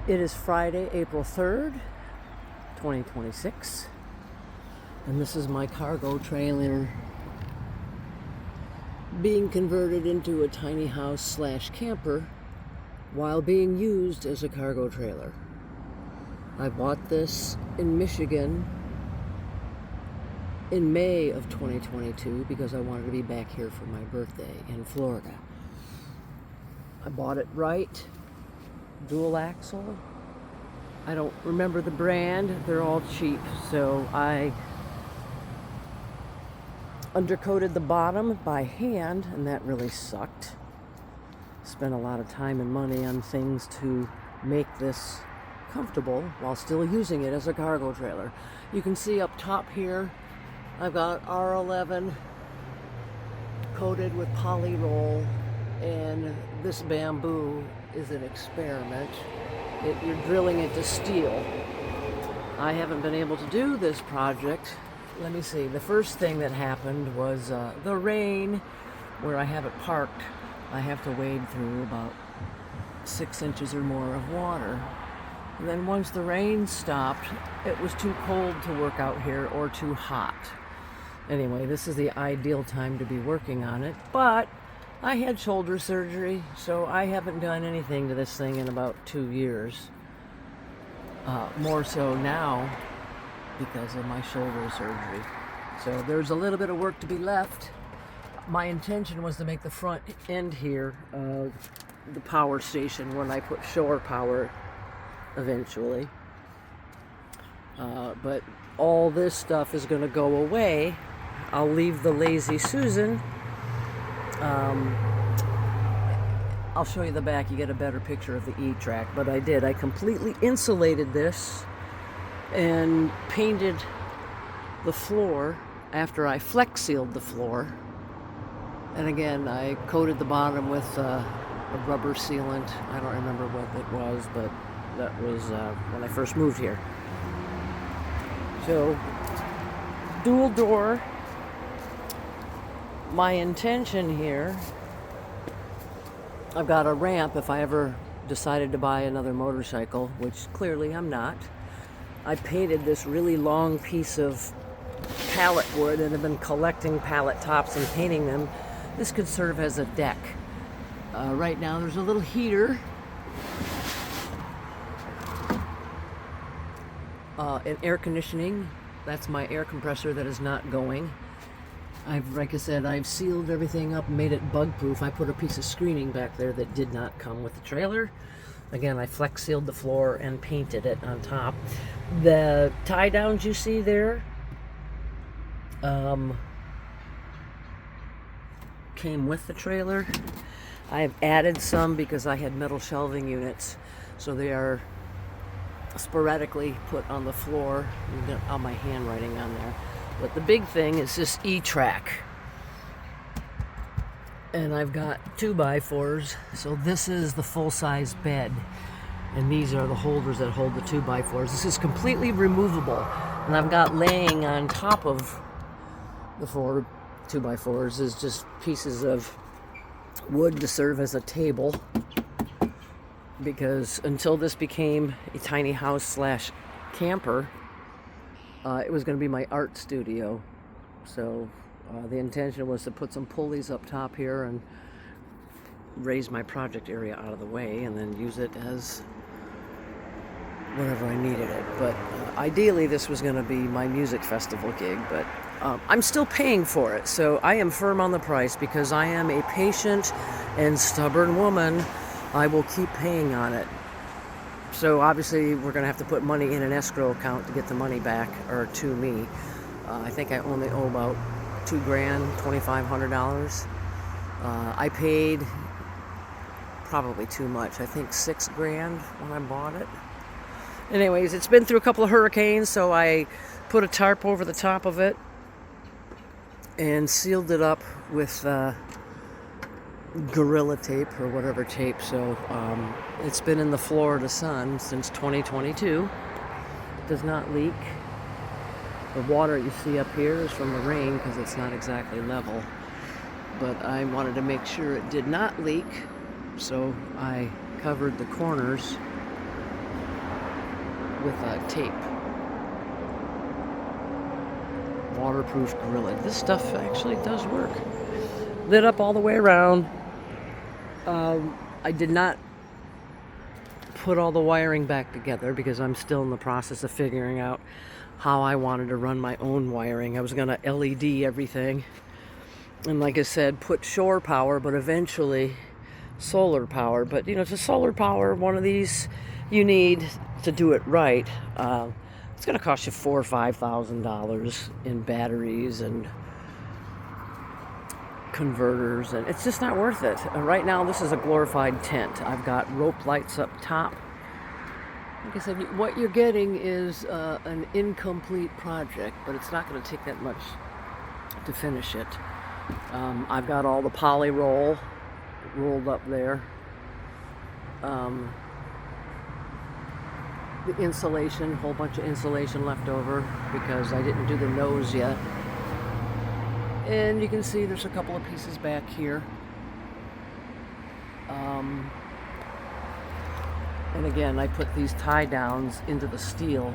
It is Friday, April 3rd, 2026, and this is my cargo trailer being converted into a tiny house slash camper while being used as a cargo trailer. I bought this in Michigan in May of 2022 because I wanted to be back here for my birthday in Florida. I bought it right. Dual axle. I don't remember the brand. They're all cheap. So I undercoated the bottom by hand, and that really sucked. Spent a lot of time and money on things to make this comfortable while still using it as a cargo trailer. You can see up top here, I've got R11 coated with polyroll, and this bamboo is an experiment. You're drilling it to steel. I haven't been able to do this project. Let me see. The first thing that happened was the rain. Where I have it parked, I have to wade through about 6 inches or more of water. And then once the rain stopped, it was too cold to work out here or too hot. Anyway, this is the ideal time to be working on it, but I had shoulder surgery, so I haven't done anything to this thing in about 2 years. More so now because of my shoulder surgery. So there's a little bit of work to be left. My intention was to make the front end here the power station when I put shore power eventually. But all this stuff is going to go away. I'll leave the Lazy Susan. I'll show you the back. You get a better picture of the E-Track. But I did. I completely insulated this and painted the floor after I flex sealed the floor. And again, I coated the bottom with a rubber sealant. I don't remember what it was, but that was when I first moved here. So, dual door. My intention here, I've got a ramp if I ever decided to buy another motorcycle, which clearly I'm not. I painted this really long piece of pallet wood and have been collecting pallet tops and painting them. This could serve as a deck. Right now there's a little heater and air conditioning. That's my air compressor that is not going. Like I said, I've sealed everything up and made it bug proof. I put a piece of screening back there that did not come with the trailer. Again, I flex sealed the floor and painted it on top. The tie downs you see there came with the trailer. I have added some because I had metal shelving units, so they are sporadically put on the floor. You've got all my handwriting on there. But the big thing is this E-Track. And I've got 2x4s. So this is the full-size bed. And these are the holders that hold the 2x4s. This is completely removable. And I've got laying on top of the 4 2x4s is just pieces of wood to serve as a table. Because until this became a tiny house slash camper, it was going to be my art studio. So the intention was to put some pulleys up top here and raise my project area out of the way and then use it as whenever I needed it. But ideally this was going to be my music festival gig, but I'm still paying for it. So I am firm on the price because I am a patient and stubborn woman. I will keep paying on it. So obviously we're going to have to put money in an escrow account to get the money back, or to me. I think I only owe about $2,000, $2,500. I paid probably too much. I think $6,000 when I bought it. Anyways, it's been through a couple of hurricanes, so I put a tarp over the top of it and sealed it up with Gorilla Tape or whatever tape. So it's been in the Florida sun since 2022. It does not leak. The water you see up here is from the rain because it's not exactly level. But I wanted to make sure it did not leak, so I covered the corners with tape. Waterproof Gorilla. This stuff actually does work. Lit up all the way around. I did not put all the wiring back together because I'm still in the process of figuring out how I wanted to run my own wiring. I was going to LED everything. And like I said, put shore power, but eventually solar power. But, you know, to solar power one of these, you need to do it right. It's going to cost you $4,000 or $5,000 in batteries and converters, and it's just not worth it. Right now, this is a glorified tent. I've got rope lights up top. Like I said, what you're getting is an incomplete project, but it's not going to take that much to finish it. I've got all the poly rolled up there. The insulation, a whole bunch of insulation left over because I didn't do the nose yet. And you can see there's a couple of pieces back here. And again, I put these tie downs into the steel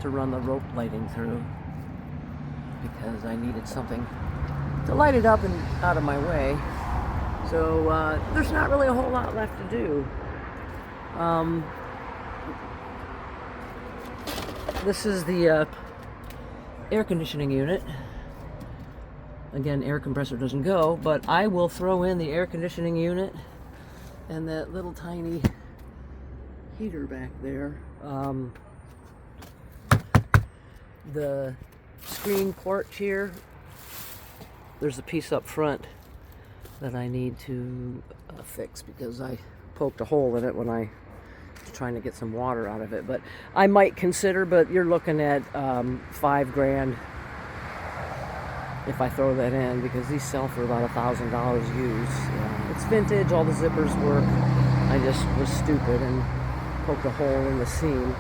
to run the rope lighting through because I needed something to light it up and out of my way. So there's not really a whole lot left to do. This is the air conditioning unit. Again, air compressor doesn't go, but I will throw in the air conditioning unit and that little tiny heater back there. The screen porch here, there's a piece up front that I need to fix because I poked a hole in it when I was trying to get some water out of it. But I might consider, but you're looking at $5,000 if I throw that in, because these sell for about $1,000 used. It's vintage, all the zippers work. I just was stupid and poked a hole in the seam.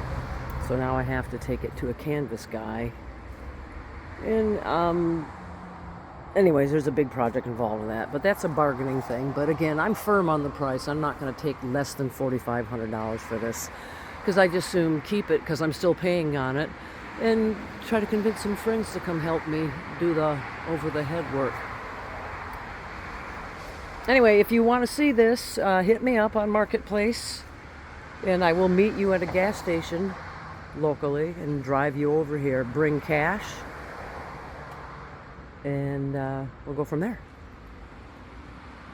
So now I have to take it to a canvas guy. And anyways, there's a big project involved in that, but that's a bargaining thing. But again, I'm firm on the price. I'm not going to take less than $4,500 for this because I just assume keep it because I'm still paying on it, and try to convince some friends to come help me do the over-the-head work. Anyway, if you want to see this, hit me up on Marketplace, and I will meet you at a gas station locally and drive you over here. Bring cash, and we'll go from there.